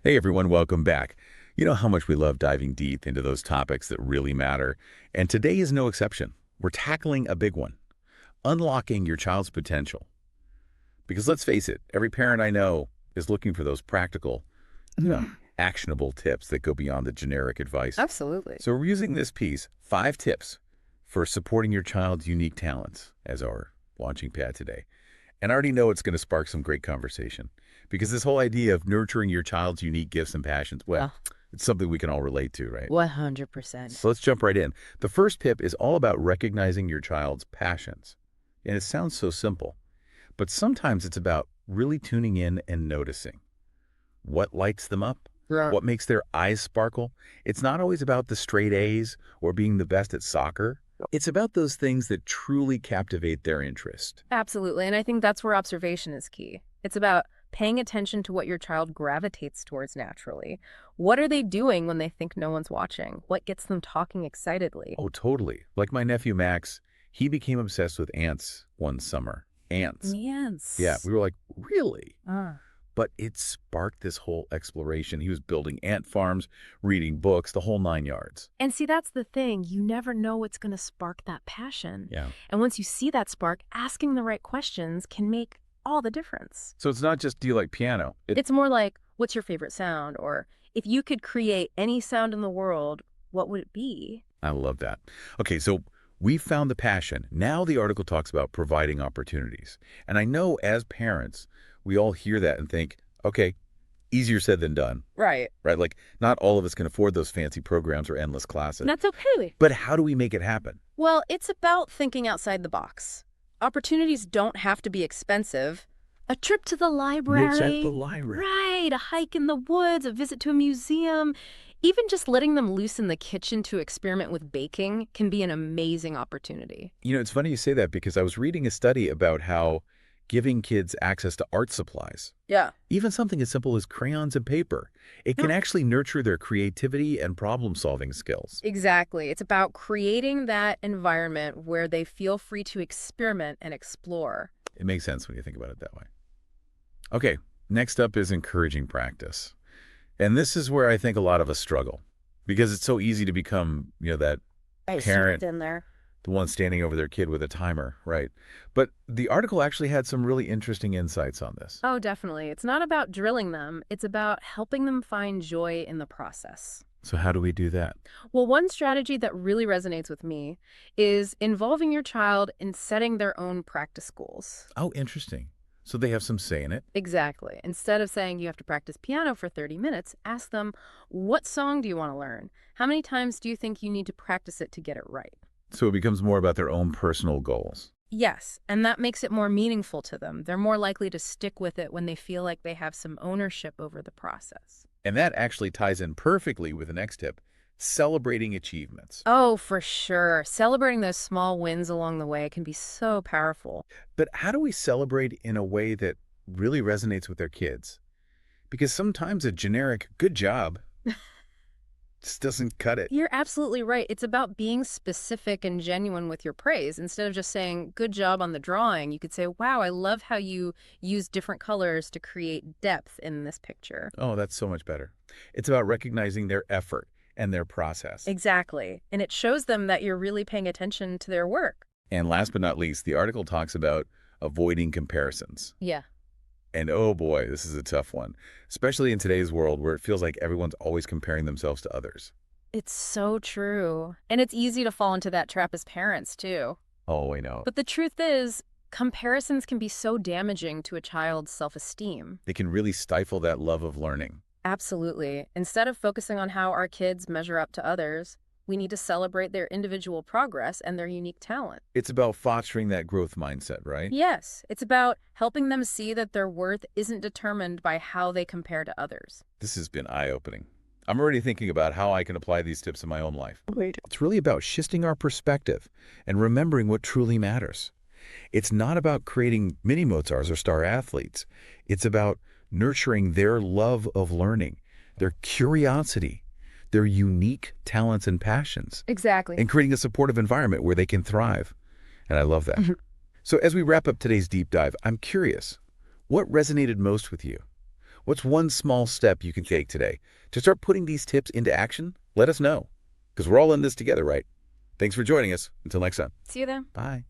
Hey everyone, welcome back. You know how much we love diving deep into those topics that really matter, and today is no exception. We're tackling a big one, unlocking your child's potential. Because let's face it, every parent I know is looking for those practical, you know, actionable tips that go beyond the generic advice. Absolutely. So we're using this piece, 5 tips for supporting your child's unique talents, as our launching pad today. And I already know it's going to spark some great conversation because this whole idea of nurturing your child's unique gifts and passions, well, Oh, it's something we can all relate to, right? 100%. So let's jump right in. The first tip is all about recognizing your child's passions. And it sounds so simple, but sometimes it's about really tuning in and noticing what lights them up, Right. what makes their eyes sparkle. It's not always about the straight A's or being the best at soccer. It's about those things that truly captivate their interest. Absolutely. And I think that's where observation is key. It's about paying attention to what your child gravitates towards naturally. What are they doing when they think no one's watching? What gets them talking excitedly? Oh, totally. Like my nephew Max, he became obsessed with ants one summer. Ants. Yeah, Yes. we were like, really? Ah. But it sparked this whole exploration. He was building ant farms, reading books, the whole 9 yards. And see, that's the thing. You never know what's going to spark that passion. Yeah. And once you see that spark, asking the right questions can make all the difference. So it's not just, do you like piano? It's more like, what's your favorite sound? Or if you could create any sound in the world, what would it be? I love that. Okay, so we found the passion. Now the article talks about providing opportunities. And I know as parents, we all hear that and think, okay, easier said than done, Right. right? Like not all of us can afford those fancy programs or endless classes. That's okay. But how do we make it happen? Well, it's about thinking outside the box. Opportunities don't have to be expensive. A trip to the library. library. Right. A hike in the woods, a visit to a museum. Even just letting them loose in the kitchen to experiment with baking can be an amazing opportunity. You know, it's funny you say that because I was reading a study about how giving kids access to art supplies, Yeah. even something as simple as crayons and paper, it can actually nurture their creativity and problem-solving skills. Exactly. It's about creating that environment where they feel free to experiment and explore. It makes sense when you think about it that way. Okay, next up is encouraging practice. And this is where I think a lot of us struggle because it's so easy to become, that parent, In there. the one standing over their kid with a timer, right? But the article actually had some really interesting insights on this. Oh, definitely. It's not about drilling them. It's about helping them find joy in the process. So how do we do that? Well, one strategy that really resonates with me is involving your child in setting their own practice goals. Oh, interesting. So they have some say in it. Exactly. Instead of saying you have to practice piano for 30 minutes, ask them, what song do you want to learn? How many times do you think you need to practice it to get it right? So it becomes more about their own personal goals. Yes, and that makes it more meaningful to them. They're more likely to stick with it when they feel like they have some ownership over the process. And that actually ties in perfectly with the next tip, celebrating achievements. Oh, for sure. Celebrating those small wins along the way can be so powerful. But how do we celebrate in a way that really resonates with their kids? Because sometimes a generic good job just doesn't cut it. You're absolutely right. It's about being specific and genuine with your praise. Instead of just saying, good job on the drawing, you could say, wow, I love how you use different colors to create depth in this picture. Oh, that's so much better. It's about recognizing their effort and their process. Exactly. And it shows them that you're really paying attention to their work. And last but not least, the article talks about avoiding comparisons. Yeah. And oh boy, this is a tough one, especially in today's world where it feels like everyone's always comparing themselves to others. It's so true. And it's easy to fall into that trap as parents, too. Oh, I know. But the truth is, comparisons can be so damaging to a child's self-esteem. They can really stifle that love of learning. Absolutely. Instead of focusing on how our kids measure up to others, we need to celebrate their individual progress and their unique talent. It's about fostering that growth mindset, right? Yes, it's about helping them see that their worth isn't determined by how they compare to others. This has been eye-opening. I'm already thinking about how I can apply these tips in my own life. Wait. It's really about shifting our perspective and remembering what truly matters. It's not about creating mini Mozarts or star athletes. It's about nurturing their love of learning, their curiosity, their unique talents and passions, Exactly. and creating a supportive environment where they can thrive. And I love that. So as we wrap up today's deep dive, I'm curious, what resonated most with you? What's one small step you can take today to start putting these tips into action? Let us know, because we're all in this together, right? Thanks for joining us. Until next time. See you then. Bye.